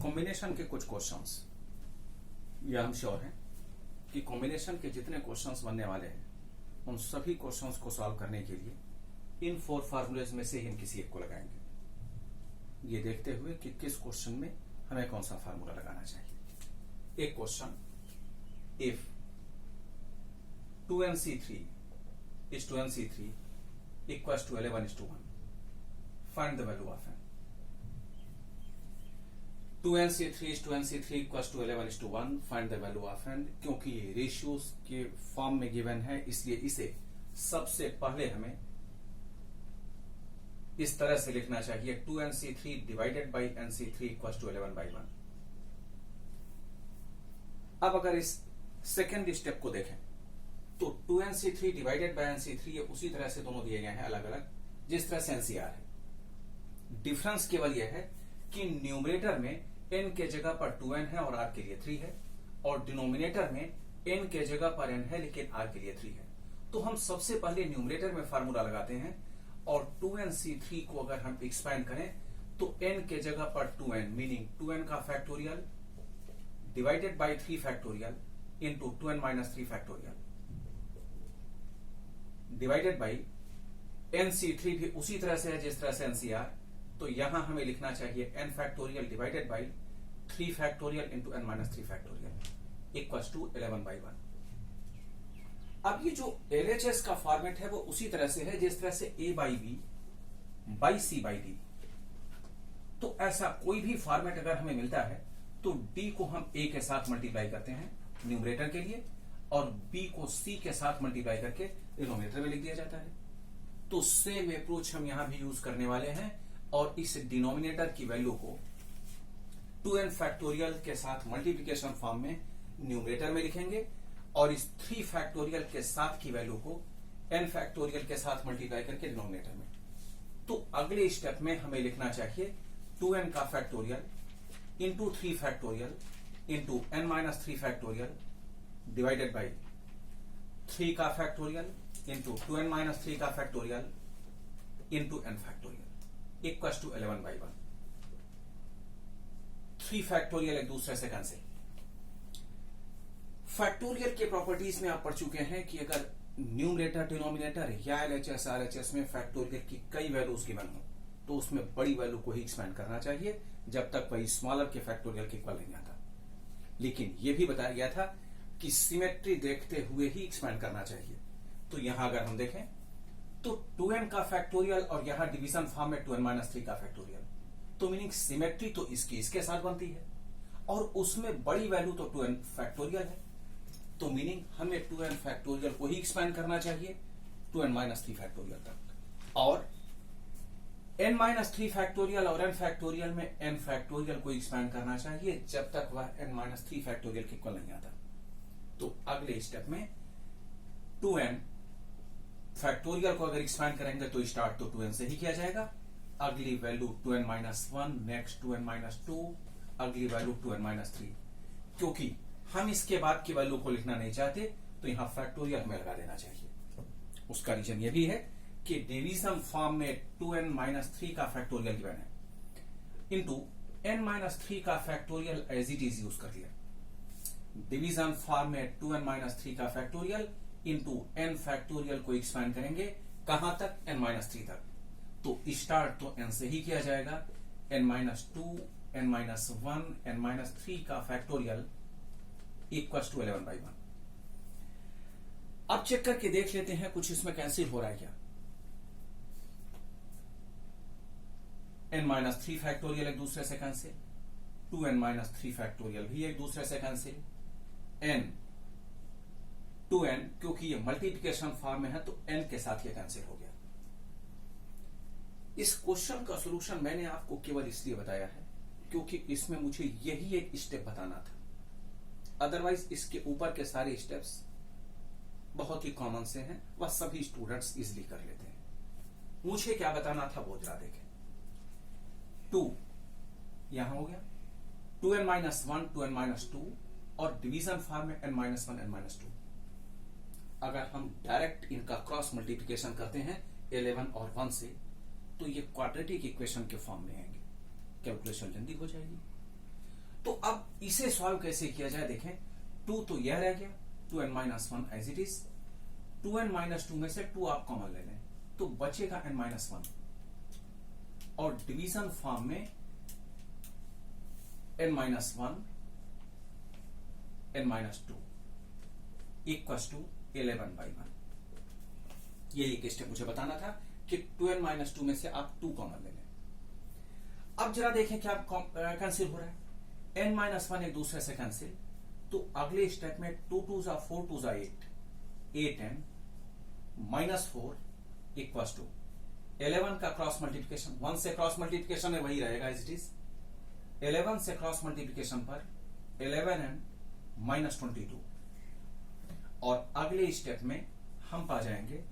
Combination के कुछ questions, ये हम श्योर हैं कि कॉम्बिनेशन के जितने क्वेश्चंस बनने वाले हैं उन सभी क्वेश्चंस को सॉल्व करने के लिए इन 4 फार्मूलेज में से इन किसी एक को लगाएंगे, ये देखते हुए कि किस क्वेश्चन में हमें कौन सा फार्मूला लगाना चाहिए। एक question, if 2nc3 is to nc3 equals to 11:1, find the value of n। 2nc3 is to nc3 equals to 11:1, find the value of n। क्योंकि ये रेशियोज के फॉर्म में गिवन है, इसलिए इसे सबसे पहले हमें इस तरह से लिखना चाहिए, 2nc3 divided by nc3 equals to 11/1। अब अगर इस सेकेंड स्टेप को देखें तो 2nc3 डिवाइडेड बाई nc3 ये उसी तरह से दोनों दिए गए हैं अलग अलग जिस तरह से ncr है। डिफरेंस केवल यह है कि न्यूमरेटर में n के जगह पर 2n है और r के लिए 3 है, और डिनोमिनेटर में n के जगह पर n है लेकिन r के लिए 3 है। तो हम सबसे पहले न्यूमरेटर में फार्मूला लगाते हैं और 2nc3 को अगर हम एक्सपैंड करें तो n के जगह पर 2n मीनिंग 2n का factorial divided by 3 factorial into 2n minus 3 factorial divided by nc3 भी उसी तरह से है जिस तरह से ncr। तो यहां हमें लिखना चाहिए n factorial divided by 3 factorial into n minus 3 factorial equals to 11/1। अब ये जो LHS का फॉर्मेट है वो उसी तरह से है जिस तरह से a by B by C by D. तो ऐसा कोई भी फॉर्मेट अगर हमें मिलता है तो d को हम a के साथ मल्टीप्लाई करते हैं न्यूमरेटर के लिए और b को c के साथ मल्टीप्लाई करके डिनोमिनेटर में लिख दिया जाता है। तो सेम अप्रोच हम यहां भी यूज करने वाले हैं और इस डिनोमिनेटर की वैल्यू को 2n फैक्टोरियल के साथ मल्टीप्लिकेशन फॉर्म में न्यूमरेटर में लिखेंगे और इस 3 फैक्टोरियल के साथ की वैल्यू को n फैक्टोरियल के साथ मल्टीप्लाई करके डिनोमिनेटर में। तो अगले स्टेप में हमें लिखना चाहिए 2n का factorial into 3 factorial into n minus 3 factorial divided by 3 का फैक्टोरियल इंटू 2n माइनस 3 का factorial into n factorial equals to 11/1। 3 factorial एक दूसरे से कैंसिल। फैक्टोरियल के प्रॉपर्टीज में आप पढ़ चुके हैं कि अगर न्यूमरेटर डिनोमिनेटर या LHS RHS में फैक्टोरियल की कई वैल्यूज गिवन हो तो उसमें बड़ी वैल्यू को ही एक्सपेंड करना चाहिए जब तक वही स्मॉलर के फैक्टोरियल के इक्वल नहीं आता। लेकिन यह भी बताया गया था कि सिमेट्री देखते हुए ही एक्सपेंड करना चाहिए। तो यहां अगर हम देखें तो 2n का फैक्टोरियल और यहां डिवीजन फॉर्म में 2n माइनस 3 का फैक्टोरियल, तो मीनिंग सिमेट्री तो इसके साथ बनती है और उसमें बड़ी वैल्यू तो 2n फैक्टोरियल है। तो मीनिंग हमें 2n फैक्टोरियल को ही एक्सपेंड करना चाहिए 2n माइनस 3 फैक्टोरियल तक, और n माइनस 3 फैक्टोरियल और n फैक्टोरियल में n फैक्टोरियल को एक्सपेंड करना चाहिए जब तक वह n माइनस 3 फैक्टोरियल के इक्वल नहीं आता। तो अगले स्टेप में 2n फैक्टोरियल को अगर एक्सपैंड करेंगे तो स्टार्ट तो 2n से ही किया जाएगा, अगली value 2n minus 1, next 2n minus 2, अगली वैल्यू 2n माइनस 3। क्योंकि हम इसके बाद की वैल्यू को लिखना नहीं चाहते तो यहां फैक्टोरियल हमें लगा देना चाहिए। उसका रीजन यह भी है कि डिवीजन फॉर्म में 2n माइनस 3 का फैक्टोरियल गिवन है इंटू n माइनस 3 का factorial as it is use कर लिया। डिवीजन फॉर्म में 2n माइनस 3 का फैक्टोरियल इंटू n फैक्टोरियल को एक्सपैंड करेंगे कहां तक, n माइनस 3 तक। तो स्टार्ट तो n से ही किया जाएगा, n minus 2, n minus 1, n minus 3 का फैक्टोरियल इक्वल्स टू 11/1। अब चेक करके देख लेते हैं कुछ इसमें कैंसिल हो रहा है क्या। n माइनस 3 फैक्टोरियल एक दूसरे से कैंसिल, 2n माइनस 3 फैक्टोरियल भी एक दूसरे से कैंसिल, n 2n क्योंकि ये मल्टीप्लिकेशन फॉर्म में है तो n के साथ ये कैंसिल हो गया। इस क्वेश्चन का सॉल्यूशन मैंने आपको केवल इसलिए बताया है क्योंकि इसमें मुझे यही एक स्टेप बताना था, अदरवाइज इसके ऊपर के सारे स्टेप्स बहुत ही कॉमन से हैं, वह सभी स्टूडेंट्स इजिली कर लेते हैं। मुझे क्या बताना था वो जरा देखें। 2 यहां हो गया, 2n माइनस 1, 2n माइनस 2 और डिवीजन फॉर्म में n माइनस 1, n माइनस 2। अगर हम डायरेक्ट इनका क्रॉस मल्टीप्लिकेशन करते हैं 11 और 1 से तो ये क्वाड्रेटिक इक्वेशन के फॉर्म में आएंगे, कैलकुलेशन जल्दी हो जाएगी। तो अब इसे सॉल्व कैसे किया जाए, देखें 2 तो यह रह गया, 2n-1 as it is, 2n-2 में से 2 आप कॉमन ले लें तो बचेगा n-1, और डिवीजन फॉर्म में n-1 n-2 इक्वल्स टू 11/1। ये एक स्टेप मुझे बताना था कि 2n-2 में से आप 2 कॉमन ले लें। अब जरा देखें क्या कैंसिल हो रहा है, n-1 एक दूसरे से कैंसिल, तो अगले स्टेप में 2 2 जा 4 2 जा 8, 8n -4 इक्वल्स टू 11 का क्रॉस मल्टीप्लिकेशन, 1 से क्रॉस मल्टीप्लिकेशन है वही रहेगा एज इट इज, 11 से क्रॉस मल्टीप्लिकेशन पर 11n -22, और अगले स्टेप में हम पा जाएंगे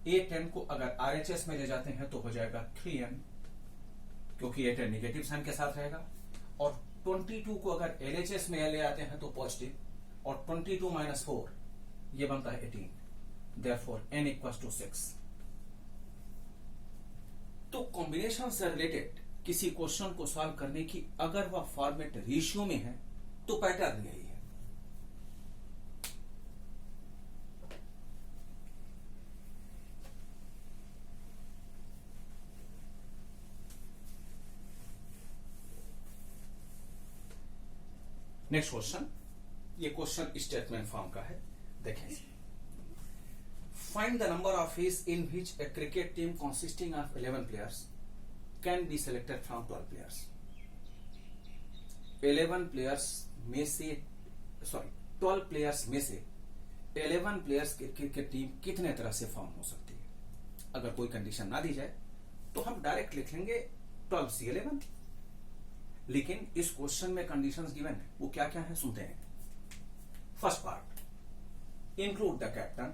8n को अगर RHS में ले जाते हैं तो हो जाएगा 3n, क्योंकि 8n नेगेटिव साइन के साथ रहेगा, और 22 को अगर LHS में ले आते हैं तो पॉजिटिव, और 22 - 4 ये बनता है 18, देयरफॉर n इक्वल्स टू 6। तो कॉम्बिनेशन से रिलेटेड किसी क्वेश्चन को सॉल्व करने की अगर वह फॉर्मेट रेशियो में है तो पैटर्न यही है। नेक्स्ट क्वेश्चन, ये क्वेश्चन स्टेटमेंट फॉर्म का है, देखें। Find the number of fish in which A cricket team consisting of 11 players can be selected from 12 players. 11 players में से 12 प्लेयर्स में से 11 प्लेयर्स की क्रिकेट टीम कितने तरह से फॉर्म हो सकती है। अगर कोई कंडीशन ना दी जाए तो हम डायरेक्ट लिख लेंगे 12C11, लेकिन इस क्वेश्चन में कंडीशंस गिवन है, वो क्या क्या है सुनते हैं। First part, include the captain,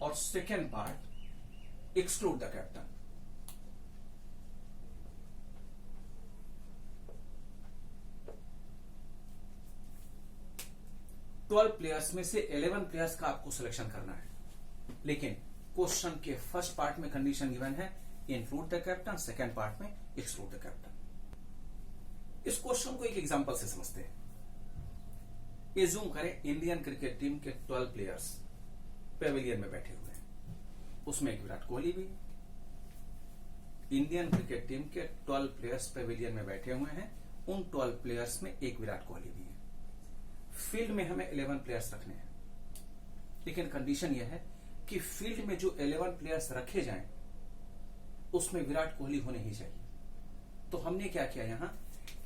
और second part, exclude the captain. Twelve players में से 11 प्लेयर्स का आपको सिलेक्शन करना है, लेकिन क्वेश्चन के फर्स्ट पार्ट में कंडीशन गिवन है include the captain, second part में एक्सक्लूड द कैप्टन। इस क्वेश्चन को एक एग्जांपल से समझते हैं। एज्यूम करें इंडियन क्रिकेट टीम के 12 प्लेयर्स पेविलियन में बैठे हुए हैं, उसमें एक विराट कोहली भी। इंडियन क्रिकेट टीम के 12 प्लेयर्स पेविलियन में बैठे हुए हैं, उन 12 प्लेयर्स में एक विराट कोहली भी है। फील्ड में हमें 11 प्लेयर्स रखने हैं, लेकिन कंडीशन यह है कि फील्ड में जो 11 प्लेयर्स रखे जाएं उसमें विराट कोहली होने ही चाहिए। तो हमने क्या किया यहां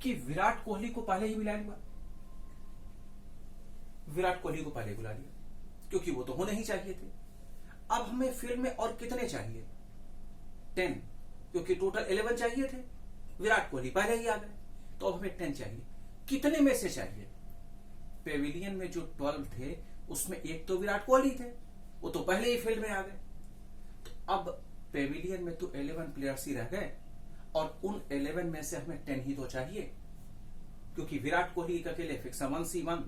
कि विराट कोहली को पहले ही बुला लिया, विराट कोहली को पहले बुला लिया क्योंकि वो तो होने ही चाहिए थे। अब हमें फील्ड में और कितने चाहिए, 10, क्योंकि टोटल 11 चाहिए थे, विराट कोहली पहले ही आ गए, तो अब हमें 10 चाहिए। कितने में से चाहिए, पेविलियन में जो 12 थे उसमें एक तो विराट कोहली थे, वो तो पहले ही फील्ड में आ गए। तो अब पेविलियन में तो 11 प्लेयर्स ही रह गए, और उन 11 में से हमें 10 ही तो चाहिए, क्योंकि विराट कोहली का अकेले फिक्स 1C1,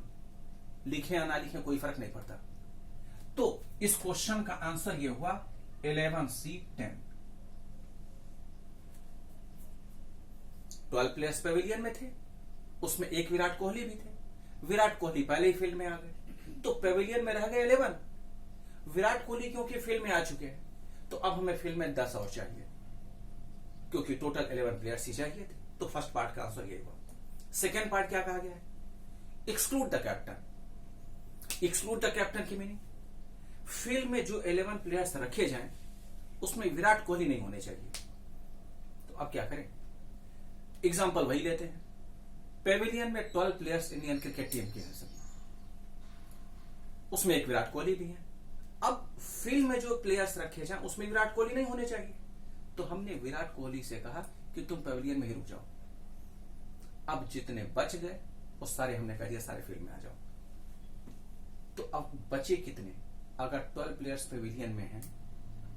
लिखे या ना लिखे कोई फर्क नहीं पड़ता। तो इस क्वेश्चन का आंसर ये हुआ 11C10। 12 प्लेयर्स पेविलियन में थे, उसमें एक विराट कोहली भी थे, विराट कोहली पहले ही फील्ड में आ गए, तो पेविलियन में रह गए 11। विराट कोहली क्योंकि फील्ड में आ चुके हैं, तो अब हमें फील्ड में 10 और चाहिए, क्योंकि टोटल 11 प्लेयर्स ही चाहिए थे। तो फर्स्ट पार्ट का आंसर ये हुआ। सेकेंड पार्ट क्या कहा गया है, exclude the captain. Exclude the captain की मीनिंग, फील्ड में जो 11 प्लेयर्स रखे जाएं उसमें विराट कोहली नहीं होने चाहिए। तो अब क्या करें, एग्जांपल वही लेते हैं। पेविलियन में 12 प्लेयर्स इंडियन क्रिकेट टीम के हैं सभी, उसमें एक विराट कोहली भी है। अब फील्ड में जो प्लेयर्स रखे जाएं उसमें विराट कोहली नहीं होने चाहिए, तो हमने विराट कोहली से कहा कि तुम पेविलियन में ही रुक जाओ। अब जितने बच गए वो सारे हमने कह दिया सारे फील्ड में आ जाओ। तो अब बचे कितने, अगर 12 प्लेयर्स पेविलियन में हैं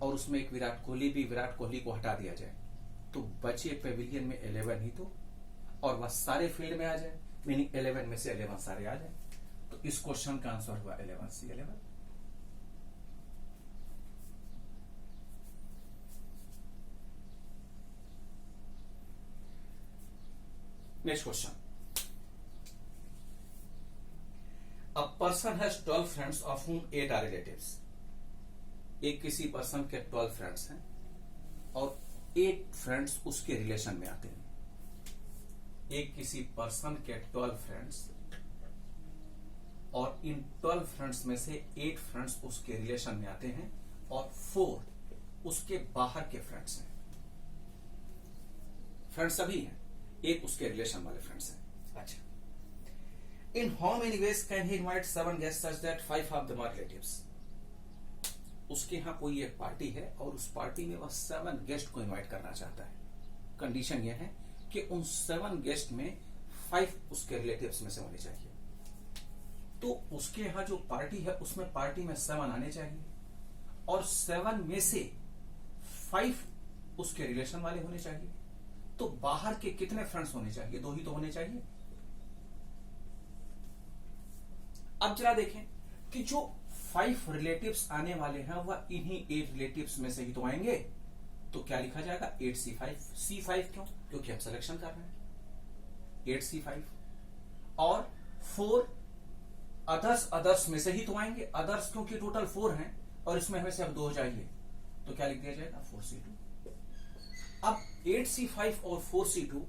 और उसमें एक विराट कोहली भी, विराट कोहली को हटा दिया जाए तो बचे पेविलियन में 11 ही तो, और वह सारे फील्ड में आ जाए, मीनिंग 11 में से 11 सारे आ जाए। तो इस क्वेश्चन का आंसर हुआ 11C11। Next question, a person has 12 friends of whom 8 are relatives. एक किसी पर्सन के 12 फ्रेंड्स हैं और 8 फ्रेंड्स उसके रिलेशन में आते हैं। एक किसी पर्सन के 12 फ्रेंड्स और इन 12 फ्रेंड्स में से 8 फ्रेंड्स उसके रिलेशन में आते हैं और 4 उसके बाहर के फ्रेंड्स हैं। फ्रेंड्स सभी हैं, एक उसके रिलेशन वाले फ्रेंड्स हैं। अच्छा, in how many ways can he invite 7 guest such that 5 of them are relatives. उसके यहां कोई एक पार्टी है और उस पार्टी में वह 7 गेस्ट को इनवाइट करना चाहता है। कंडीशन यह है कि उन 7 गेस्ट में 5 उसके रिलेटिव्स में से होने चाहिए। तो उसके यहां जो पार्टी है उसमें पार्टी में 7 आने चाहिए और 7 में से 5 उसके रिलेशन वाले होने चाहिए। तो बाहर के कितने फ्रेंड्स होने चाहिए? 2 ही तो होने चाहिए। अब जरा देखें कि जो 5 रिलेटिव्स आने वाले हैं वह इन्हीं 8 रिलेटिव्स में से ही तो आएंगे। तो क्या लिखा जाएगा? 8C5। C5 क्यों? क्योंकि हम सिलेक्शन कर रहे हैं। 8C5 और 4 अदर्स में से ही तो आएंगे। अदर्स क्योंकि टोटल 4 हैं और इसमें हमें से अब 2 चाहिए, तो क्या लिख दिया जाएगा? 4C2। अब 8C5 और 4C2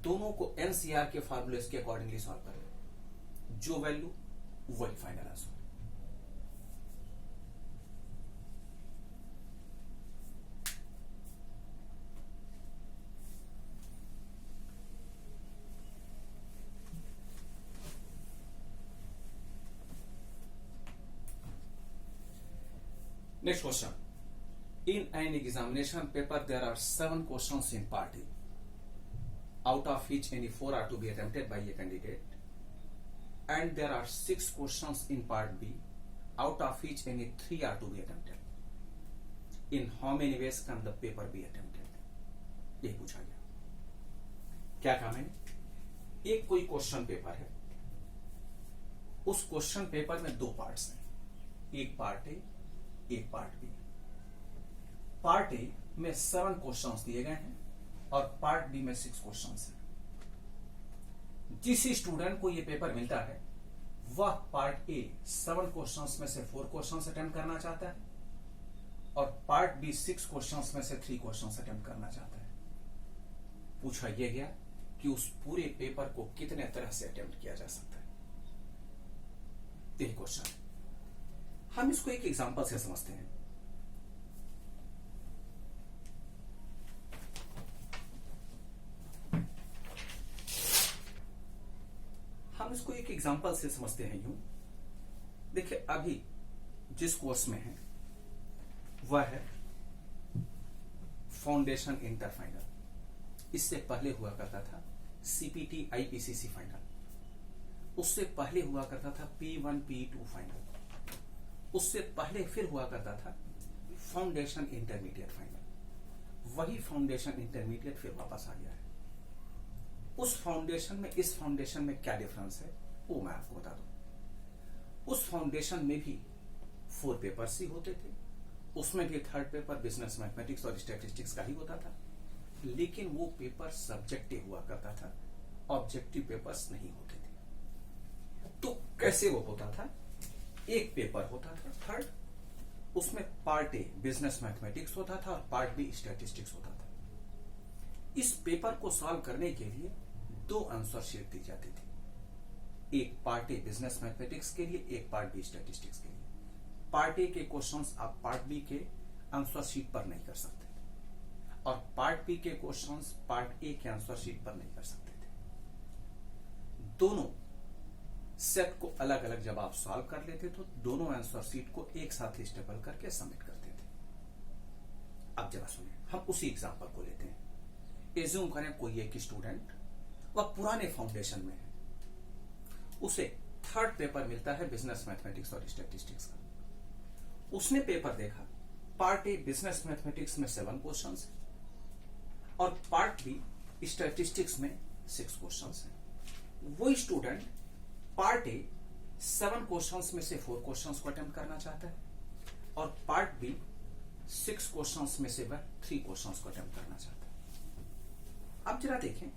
दोनों को NCR के फार्मूले के अकॉर्डिंगली सॉल्व कर लें। जो वैल्यू वही final answer. Next question. In an examination paper, there are 7 questions in part A, out of which any 4 are to be attempted by a candidate, and there are 6 questions in part B, out of which any 3 are to be attempted. In how many ways can the paper be attempted? ये पूछा गया। क्या काम है? एक कोई question paper है, उस क्वेश्चन पेपर में 2 पार्ट्स हैं, एक पार्ट ए एक पार्ट बी। पार्ट ए में 7 क्वेश्चंस दिए गए हैं और पार्ट बी में 6 क्वेश्चंस हैं। जिस स्टूडेंट को यह पेपर मिलता है वह पार्ट ए 7 क्वेश्चंस में से 4 क्वेश्चंस अटेम्प्ट करना चाहता है और पार्ट बी 6 क्वेश्चंस में से 3 क्वेश्चंस अटेम्प्ट करना चाहता है। पूछा यह गया कि उस पूरे पेपर को कितने तरह से अटेम्प्ट किया जा सकता है। यही क्वेश्चन है। हम इसको एक एग्जांपल से समझते हैं। हम इसको एक एग्जांपल से समझते हैं यूं। देखिए, अभी जिस कोर्स में है वह है फाउंडेशन इंटर फाइनल। इससे पहले हुआ करता था CPT IPCC फाइनल। उससे पहले हुआ करता था P1 P2 फाइनल। उससे पहले फिर हुआ करता था फाउंडेशन इंटरमीडिएट फाइनल। वही फाउंडेशन इंटरमीडिएट फिर वापस आ गया है। उस फाउंडेशन में इस फाउंडेशन में क्या डिफरेंस है वो मैं आपको बता दूं। उस फाउंडेशन में भी 4 पेपर्स ही होते थे, उसमें भी 3rd पेपर बिजनेस मैथमेटिक्स और स्टैटिस्टिक्स का ही होता था, लेकिन वो पेपर सब्जेक्टिव हुआ करता था, ऑब्जेक्टिव पेपर्स नहीं होते थे। तो कैसे वो होता था? एक पेपर होता था 3rd, उसमें पार्ट ए बिजनेस मैथमेटिक्स होता था और पार्ट बी स्टैटिस्टिक्स होता था। इस पेपर को सॉल्व करने के लिए 2 आंसर शीट दी जाती थी, एक पार्ट ए बिजनेस मैथमेटिक्स के लिए, एक पार्ट बी स्टैटिस्टिक्स के लिए। पार्ट ए के क्वेश्चंस आप पार्ट बी के आंसर शीट पर नहीं कर सकते और पार्ट बी के क्वेश्चंस पार्ट ए के आंसर शीट पर नहीं कर सकते थे। दोनों सेट को अलग अलग जब आप सॉल्व कर लेते तो दोनों आंसर शीट को एक साथ ही स्टेपल करके सबमिट करते थे। अब जरा सुनिए, हम उसी एग्जांपल को लेते हैं। एज्यूम करें कोई एक स्टूडेंट वह पुराने फाउंडेशन में है, उसे 3rd पेपर मिलता है बिजनेस मैथमेटिक्स और स्टैटिस्टिक्स का। उसने पेपर देखा, पार्ट ए बिजनेस मैथमेटिक्स में 7 क्वेश्चंस और पार्ट बी स्टैटिस्टिक्स में 6 क्वेश्चंस हैं। वो स्टूडेंट पार्ट ए 7 क्वेश्चंस में से 4 क्वेश्चंस को अटेम्प्ट करना चाहता है और पार्ट बी 6 क्वेश्चंस में से वह 3 क्वेश्चंस को अटेम्प्ट करना चाहता है। अब जरा देखें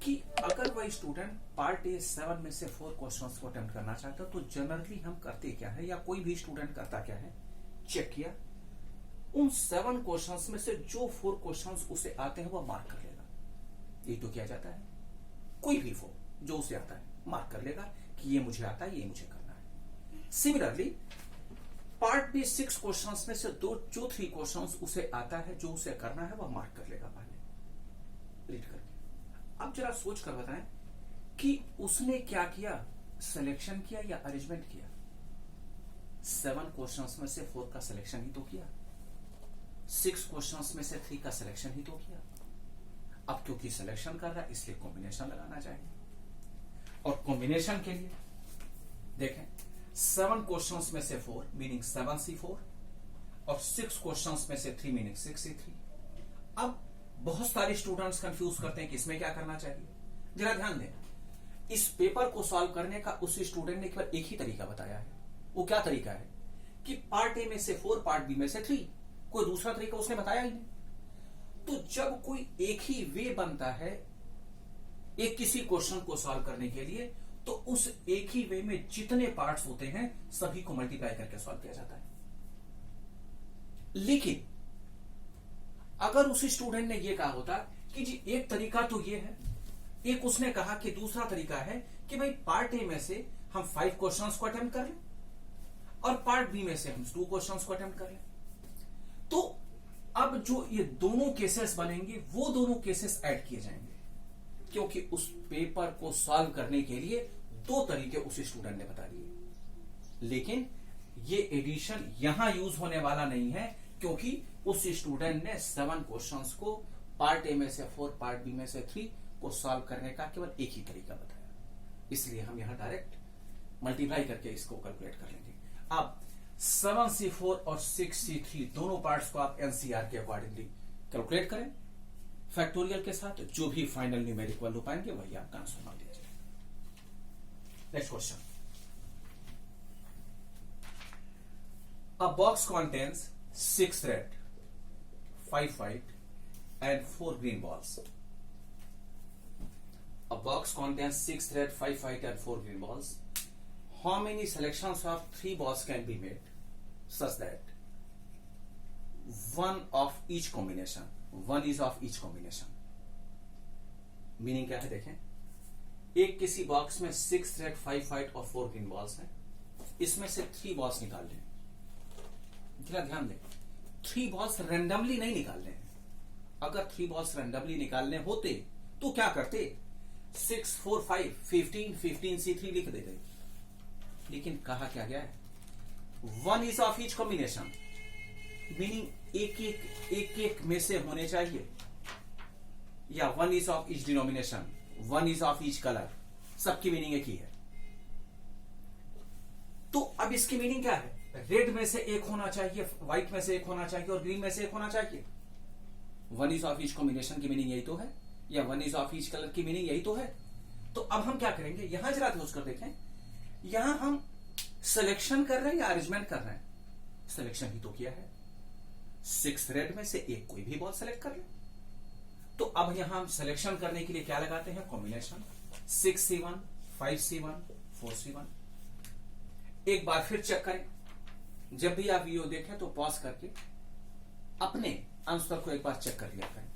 कि अगर वही स्टूडेंट पार्ट ए 7 में से 4 क्वेश्चंस को अटेम्प्ट करना चाहता है तो जनरली हम करते क्या है, या कोई भी स्टूडेंट करता क्या है, चेक किया उन 7 क्वेश्चंस में से जो 4 क्वेश्चंस उसे आते हैं वो मार्क कर लेगा। ये तो किया जाता है, कोई भी 4 जो उसे आता है मार्क कर लेगा कि ये मुझे आता है, ये मुझे करना है। सिमिलरली पार्ट बी 6 क्वेश्चंस में से जो 3 क्वेश्चंस उसे आता है, जो उसे करना है, वह मार्क कर लेगा पहले रीड करके। अब जरा सोच कर बताएं कि उसने क्या किया, सिलेक्शन किया या अरेंजमेंट किया? 7 क्वेश्चंस में से 4 का सिलेक्शन ही तो किया, 6 क्वेश्चंस में से 3 का सिलेक्शन ही तो किया। अब क्योंकि सिलेक्शन कर रहा है इसलिए कॉम्बिनेशन लगाना चाहिए, और कॉम्बिनेशन के लिए देखें 7 क्वेश्चंस में से 4 मीनिंग 7C4 और 6 क्वेश्चंस में से 3 मीनिंग 6C3। अब बहुत सारे स्टूडेंट्स कंफ्यूज करते हैं कि इसमें क्या करना चाहिए। जरा ध्यान दें, इस पेपर को सॉल्व करने का उस स्टूडेंट ने केवल एक ही तरीका बताया है। वो क्या तरीका है कि पार्ट ए में से 4 पार्ट बी में से 3, कोई दूसरा तरीका उसने बताया ही नहीं। तो जब कोई एक ही वे बनता है एक किसी क्वेश्चन को सॉल्व करने के लिए, तो उस एक ही वे में जितने पार्ट्स होते हैं सभी को मल्टीप्लाई करके सॉल्व किया जाता है। लेकिन अगर उस स्टूडेंट ने यह कहा होता कि जी एक तरीका तो ये है, एक उसने कहा कि दूसरा तरीका है कि भाई पार्ट ए में से हम 5 क्वेश्चंस को अटेम्प्ट कर लें और पार्ट बी में से हम 2 क्वेश्चंस को अटेम्प्ट कर लें, तो अब जो ये दोनों केसेस बनेंगे वो दोनों केसेस ऐड किए जाएंगे, क्योंकि उस पेपर को सॉल्व करने के लिए 2 तरीके उस स्टूडेंट ने बता दिए। लेकिन ये एडिशन यहां यूज होने वाला नहीं है, क्योंकि उस स्टूडेंट ने 7 क्वेश्चंस को पार्ट ए में से 4 पार्ट बी में से 3 को सॉल्व करने का केवल एक ही तरीका बताया, इसलिए हम यहां डायरेक्ट मल्टीप्लाई करके इसको कैलकुलेट कर लेंगे। अब 7C4 और 6C3 दोनों पार्ट्स को आप एनसीआर के अकॉर्डिंगली कैलकुलेट करें फैक्टोरियल के साथ, जो भी फाइनल न्यूमेरिक वैल्यू पाएंगे वही आपका आंसर मान लीजिए। Next question, a box contains 6 red, 5 white and 4 green balls. A box contains 6 red, 5 white and 4 green balls. How many selections of 3 balls can be made such that one of each combination, one is of each combination? Meaning क्या है देखें, एक किसी box में 6 red 5 white और 4 green balls हैं, इसमें से 3 बॉल्स निकाल लें। जरा ध्यान दें, 3 बॉल्स रैंडमली नहीं निकालने हैं। अगर 3 बॉल्स रैंडमली निकालने होते तो क्या करते, 6 4 5 15 15C3 लिख देते, लेकिन कहा क्या गया है, 1 is of each combination, meaning एक एक में से होने चाहिए, या 1 is of each denomination, 1 is of each colour, सबकी मीनिंग एक ही है। तो अब इसकी मीनिंग क्या है, रेड में से एक होना चाहिए, व्हाइट में से एक होना चाहिए और ग्रीन में से एक होना चाहिए। 1 इज ऑफ ईच कॉम्बिनेशन की मीनिंग यही तो है, या 1 इज ऑफ ईच कलर की मीनिंग यही तो है। तो अब हम क्या करेंगे, यहां जरा सोच कर देखें, यहां हम सिलेक्शन कर रहे हैं या अरेंजमेंट कर रहे हैं? सिलेक्शन ही तो किया है, 6 रेड में से एक कोई भी बॉल सेलेक्ट कर ले। तो अब यहां हम सिलेक्शन करने के लिए क्या लगाते हैं, कॉम्बिनेशन 6C1 5C1 4C1। एक बार फिर चेक करें, जब भी आप वीडियो देखें तो पॉज करके अपने आंसर को एक बार चेक कर लिया करें,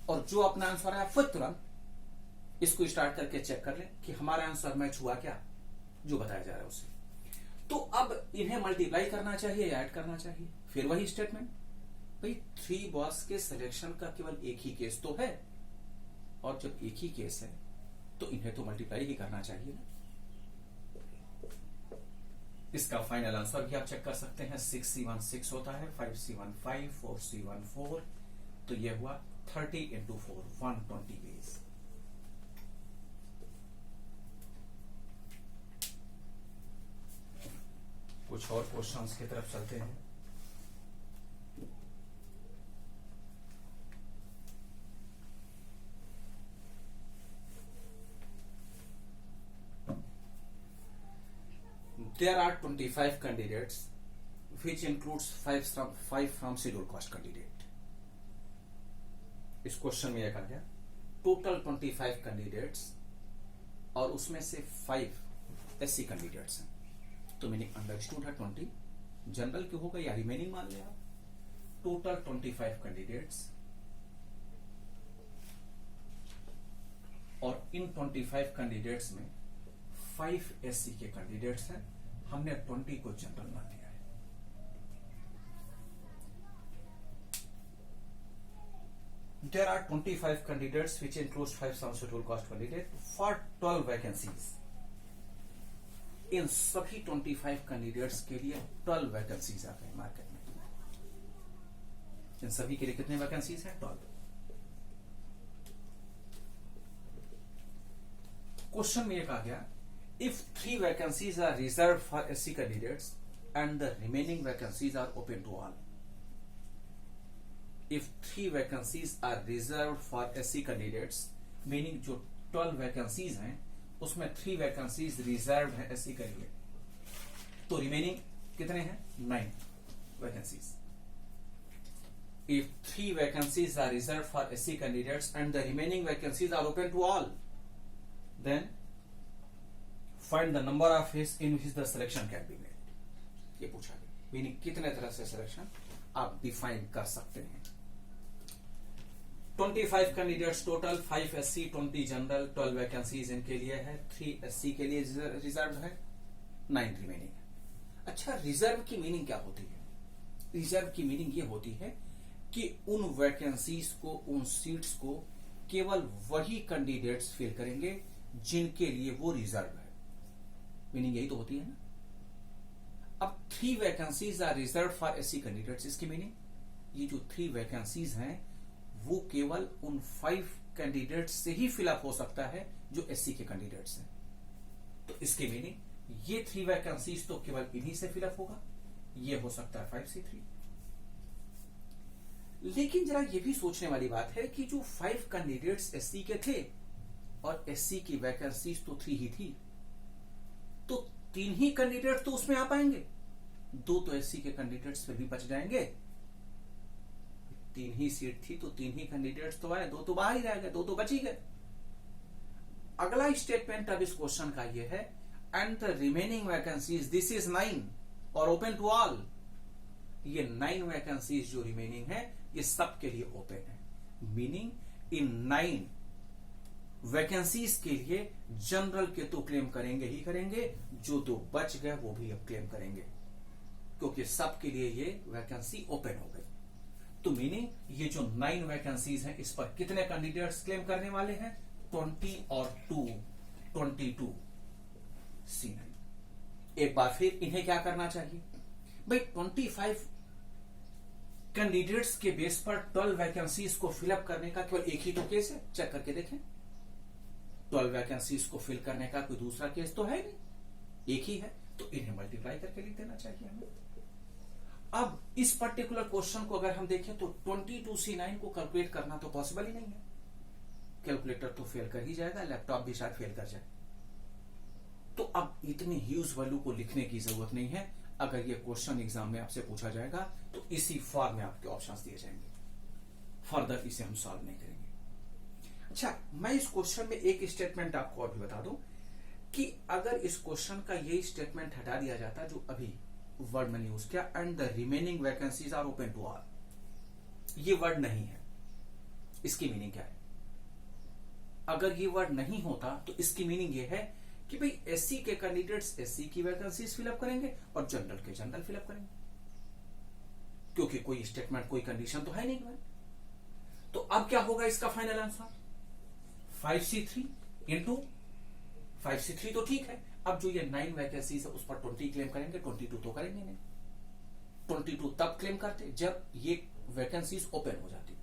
और जो अपना आंसर है फिर तुरंत इसको स्टार्ट करके चेक कर लें कि हमारा आंसर मैच हुआ क्या जो बताया जा रहा है उससे। तो अब इन्हें मल्टीप्लाई करना चाहिए या ऐड करना चाहिए, फिर वही स्टेटमेंट, भाई 3 बॉल्स के सिलेक्शन का केवल एक ही केस तो है, और जब एक ही केस है तो इन्हें तो मल्टीप्लाई ही करना चाहिए ना। इसका फाइनल आंसर भी आप चेक कर सकते हैं, 6C1 6 होता है, 5C1 5 4C1 4, तो यह हुआ 30 into 4 120 वेज। कुछ और क्वेश्चंस की तरफ चलते हैं। There are 25 candidates, which includes 5 from scheduled caste candidate. इस क्वेश्चन में यह कहा गया टोटल 25 कैंडिडेट्स और उसमें से 5 एससी कैंडिडेट्स हैं, तो मीनिंग अंडरस्टूड है 20 जनरल के होगा या रिमेनिंग मान लिया। टोटल 25 कैंडिडेट्स और इन 25 कैंडिडेट्स में 5 एससी के कैंडिडेट्स हैं, हमने 20 को जनरल मान लिया है। There are 25 candidates which includes 5 substitute cost candidate for 12 vacancies. इन सभी 25 कैंडिडेट्स के लिए 12 वैकेंसीज आ गई मार्केट में। इन सभी के लिए कितने वैकेंसीज हैं? 12। क्वेश्चन में ये कहा गया if 3 vacancies are reserve for SC candidates and the remaining vacancies are open to all. If 3 vacancies are reserved for SC candidates, meaning जो 12 vacancies हैं उसमें 3 vacancies reserved हैं SC के लिए, तो remaining कितने हैं? 9 vacancies. If 3 vacancies are reserved for SC candidates and the remaining vacancies are open to all, then find the number of his in which the selection can be made. ये पूछा गया, meaning कितने तरह से selection आप define कर सकते हैं। 25 candidates total, 5 SC, 20 general, 12 vacancies इनके लिए है, 3 एससी के लिए रिजर्व है, 9 रिमेनिंग है। अच्छा, रिजर्व की मीनिंग क्या होती है? रिजर्व की मीनिंग ये होती है कि उन वैकेंसीज को, उन सीट्स को केवल वही कैंडिडेट्स फिल करेंगे जिनके लिए वो रिजर्व है। मीनिंग यही तो होती है ना। अब 3 vacancies are reserve for SC candidates, इसकी मीनिंग ये जो 3 वैकेंसीज हैं वो केवल उन 5 कैंडिडेट्स से ही फिलअप हो सकता है जो एससी के कैंडिडेट्स हैं। तो इसके मीनिंग ये 3 वैकेंसीज तो केवल इन्हीं से फिलअप होगा, ये हो सकता है 5C3। लेकिन जरा ये भी सोचने वाली बात है कि जो 5 कैंडिडेट्स एससी के थे और एससी की वैकेंसीज तो 3 ही थी, तो 3 ही कैंडिडेट तो उसमें आ पाएंगे, 2 तो एससी के कैंडिडेट्स फिर भी बच जाएंगे। 3 ही सीट थी तो 3 ही कैंडिडेट्स तो आए, 2 तो बाहर ही रह गए, 2 तो बच ही गए। अगला स्टेटमेंट अब इस क्वेश्चन का ये है and the remaining vacancies this is 9 और ओपन टू ऑल। ये 9 वैकेंसीज जो रिमेनिंग है ये सब के लिए ओपन है। मीनिंग इन 9 वैकेंसीज के लिए जनरल के तो क्लेम करेंगे ही करेंगे, जो 2 बच गए वो भी अब क्लेम करेंगे, क्योंकि सब के लिए ये वैकेंसी ओपन हो गई। तो मीनिंग ये जो 9 वैकेंसीज हैं इस पर कितने कैंडिडेट्स क्लेम करने वाले हैं? 20 और 2, 22C9। एक बार फिर इन्हें क्या करना चाहिए भाई? 25 कैंडिडेट्स के बेस पर 12 वैकेंसीज को फिलअप करने का केवल एक ही तो केस है, चेक करके देखें। 12 वैकेंसीज को फिल करने का कोई दूसरा केस तो है नहीं, एक ही है, तो इन्हें मल्टीप्लाई करके लिख देना चाहिए हमें। अब इस पर्टिकुलर क्वेश्चन को अगर हम देखें तो 22C9 को कैलकुलेट करना तो पॉसिबल ही नहीं है, कैलकुलेटर तो फेल कर ही जाएगा, लैपटॉप भी शायद फेल कर जाए। तो अब इतनी ह्यूज वैल्यू को लिखने की जरूरत नहीं है। अगर ये क्वेश्चन एग्जाम में आपसे पूछा जाएगा तो इसी फॉर्म में आपके ऑप्शंस दिए जाएंगे, फर्दर इसे हम सॉल्व नहीं करेंगे। अच्छा, मैं इस क्वेश्चन में एक स्टेटमेंट आपको और भी बता दूं कि अगर इस क्वेश्चन का यही स्टेटमेंट हटा दिया जाता जो अभी वर्ड मैंने यूज किया and the remaining vacancies are open to all, ये वर्ड नहीं है, इसकी मीनिंग क्या है? अगर ये वर्ड नहीं होता तो इसकी मीनिंग ये है कि भाई एससी के कैंडिडेट्स एससी की वैकेंसीज फिलअप करेंगे और जनरल के जनरल फिलअप करेंगे, क्योंकि कोई स्टेटमेंट, कोई कंडीशन तो है नहीं भाई। तो अब क्या होगा इसका final answer? 5C3 into 5C3 तो ठीक है। अब जो ये 9 वैकेंसीज है उस पर 20 क्लेम करेंगे, 22 तो करेंगे नहीं। 22 तब क्लेम करते जब ये वैकेंसीज ओपन हो जाती,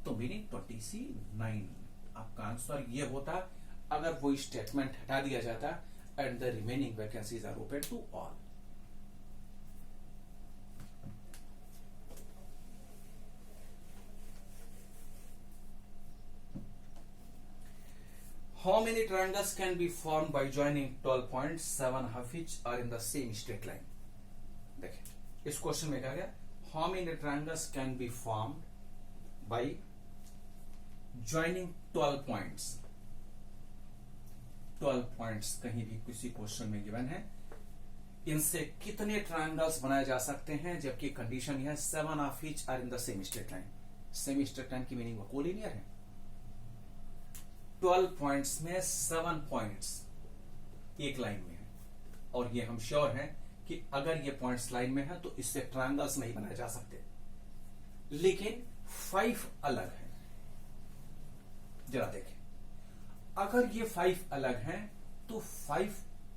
तो मीनिंग 20C9 आपका आंसर ये होता अगर वो स्टेटमेंट हटा दिया जाता and the remaining vacancies are open to all. How many triangles can be formed by joining 12 points, 7 of which are in the same straight line? देखिए इस क्वेश्चन में क्या गया? How many triangles can be formed by joining 12 points, 12 points कहीं भी किसी question में given है, इनसे कितने ट्रायंगल्स बनाए जा सकते हैं, जबकि कंडीशन यह है 7 of each are in the same straight line. Semi straight line की मीनिंग वो कोलिनियर है। 12 पॉइंट्स में 7 पॉइंट्स एक लाइन में है, और ये हम श्योर हैं कि अगर ये पॉइंट्स लाइन में है तो इससे ट्रायंगल्स नहीं बनाए जा सकते। लेकिन 5 अलग हैं। जरा देखें, अगर ये 5 अलग हैं तो 5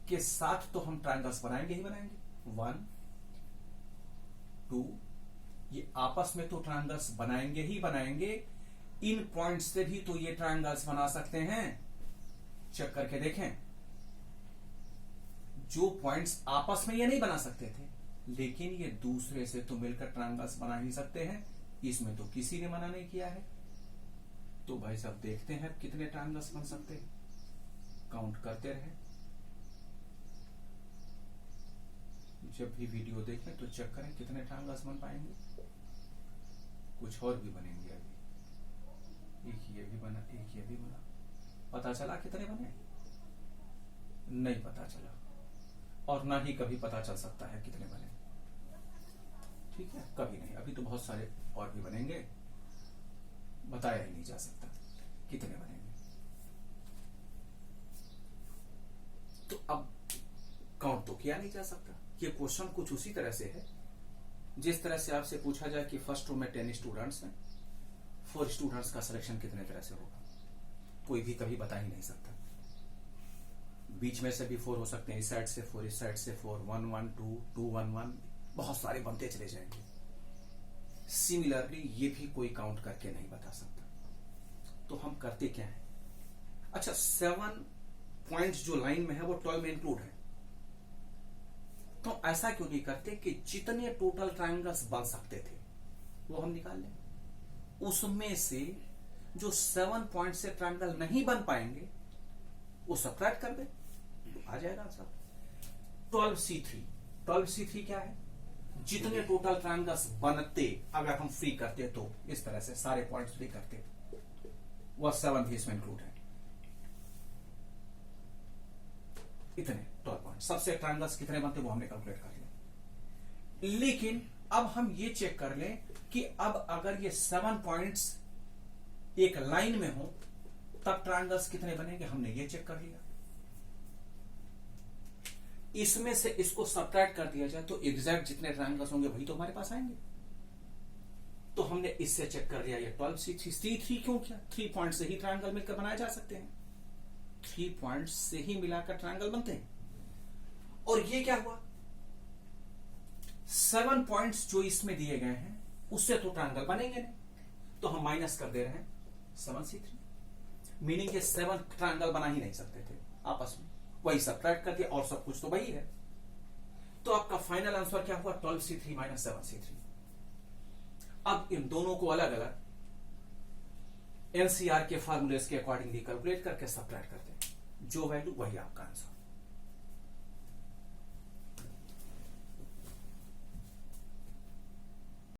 के साथ तो हम ट्रायंगल्स बनाएंगे ही बनाएंगे। 1 2, ये आपस में तो ट्रायंगल्स बनाएंगे ही बनाएंगे। इन पॉइंट्स से भी तो ये ट्रायंगल्स बना सकते हैं। चेक करके देखें, जो पॉइंट्स आपस में ये नहीं बना सकते थे, लेकिन ये दूसरे से तो मिलकर ट्रायंगल्स बना ही सकते हैं। इसमें तो किसी ने मना नहीं किया है। तो भाई साहब देखते हैं कितने ट्रायंगल्स बन सकते हैं, काउंट करते रहे। जब भी वीडियो देखें तो चेक करें कितने ट्रायंगल्स बन पाएंगे। कुछ और भी बनेंगे अभी। एक ये भी बना, एक ये भी बना। पता चला कितने बने? नहीं पता चला, और ना ही कभी पता चल सकता है कितने बने। ठीक है, कभी नहीं। अभी तो बहुत सारे और भी बनेंगे, बताया ही नहीं जा सकता कितने बनेंगे। तो अब काउंट तो किया नहीं जा सकता। ये क्वेश्चन कुछ उसी तरह से है जिस तरह से आपसे पूछा जाए कि फर्स्ट रो में 10 स्टूडेंट्स हैं, 4 स्टूडेंट्स का सिलेक्शन कितने तरह से होगा। कोई भी कभी बता ही नहीं सकता। बीच में से भी 4 हो सकते हैं, इस साइड से 4, इस साइड से 4, 1 1 2 2 1 1, बहुत सारे बनते चले जाएंगे। सिमिलरली ये भी कोई काउंट करके नहीं बता सकता। तो हम करते क्या है? अच्छा, 7 पॉइंट्स जो लाइन में है वो 12 में इंक्लूड है। तो ऐसा क्यों नहीं करते कि जितने टोटल ट्रायंगल्स बन सकते थे वो हम निकाल लें, उसमें से जो 7 पॉइंट से ट्रायंगल नहीं बन पाएंगे वो सबट्रैक्ट कर दे, तो आ जाएगा आंसर। 12C3, 12C3 क्या है? जितने टोटल ट्रायंगल्स बनते अगर हम फ्री करते तो इस तरह से सारे पॉइंट्स फ्री करते, वह 7 भी इसमें इंक्लूड है। इतने 12 पॉइंट, सबसे ट्रायंगल्स कितने बनते वो हमने कैलकुलेट कर लिया। लेकिन अब हम ये चेक कर लें कि अब अगर ये 7 पॉइंट्स एक लाइन में हो तब ट्रायंगल्स कितने बनेंगे, हमने ये चेक कर लिया। इसमें से इसको सबट्रैक्ट कर दिया जाए तो एग्जैक्ट जितने ट्रायंगल्स होंगे वही तो हमारे पास आएंगे। तो हमने इससे चेक कर लिया ये 12C3 क्यों किया? 3 पॉइंट से ही ट्रायंगल मिलकर बनाए जा सकते हैं। 3 पॉइंट्स से ही मिलाकर ट्रायंगल बनते हैं। और ये क्या हुआ? 7 पॉइंट्स जो इसमें दिए गए हैं उससे तो ट्रायंगल बनेंगे नहीं, तो हम माइनस कर दे रहे हैं 7C3। मीनिंग ये 7 ट्रायंगल बना ही नहीं सकते थे आपस में, वही सबट्रैक्ट कर दिया और सब कुछ तो वही है। तो आपका फाइनल आंसर क्या हुआ? 12C3 minus 7C3। अब इन दोनों को अलग अलग एनसीआर के फार्मूलेस के अकॉर्डिंगली कैलकुलेट करके सबट्रैक्ट करते हैं, जो वैल्यू वही आपका आंसर।